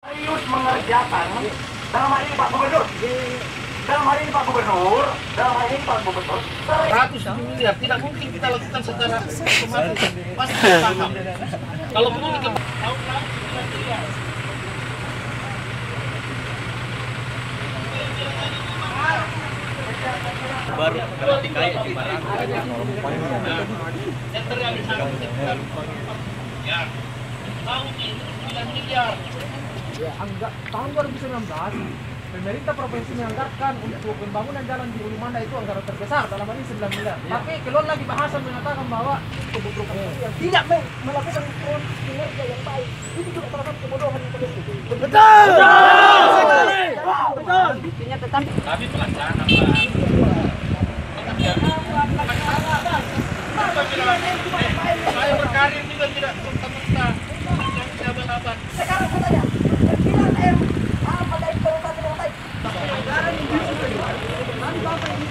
Serius mengerjakan dalam hari ini Pak Gubernur. Dalam hari ini Pak Gubernur, 100 miliar tidak mungkin kita lakukan secara otomatis. Pasti paham. Kalau perlu kita tahun lalu baru berarti kayak gimana? Yang terrealisasi ya tahun ini 9 miliar. Ya, anggap tahun 2019 pemerintah provinsi menganggarkan untuk pembangunan jalan di Hulu Manda itu anggaran terbesar dalam hal ini 9 miliar. Tapi keluar lagi bahasan mengatakan bahwa kebutuhan yang tidak melakukan kinerja yang baik ini juga salah satu kebodohan yang terjadi. Betul. Betul. Buktinya tetap Kami pelaksana Pak. Saya berkarir juga tidak serta-merta yang bersahabat. sekarang katanya 9 M apa dari perutasi yang baik. Tadi Bapak ini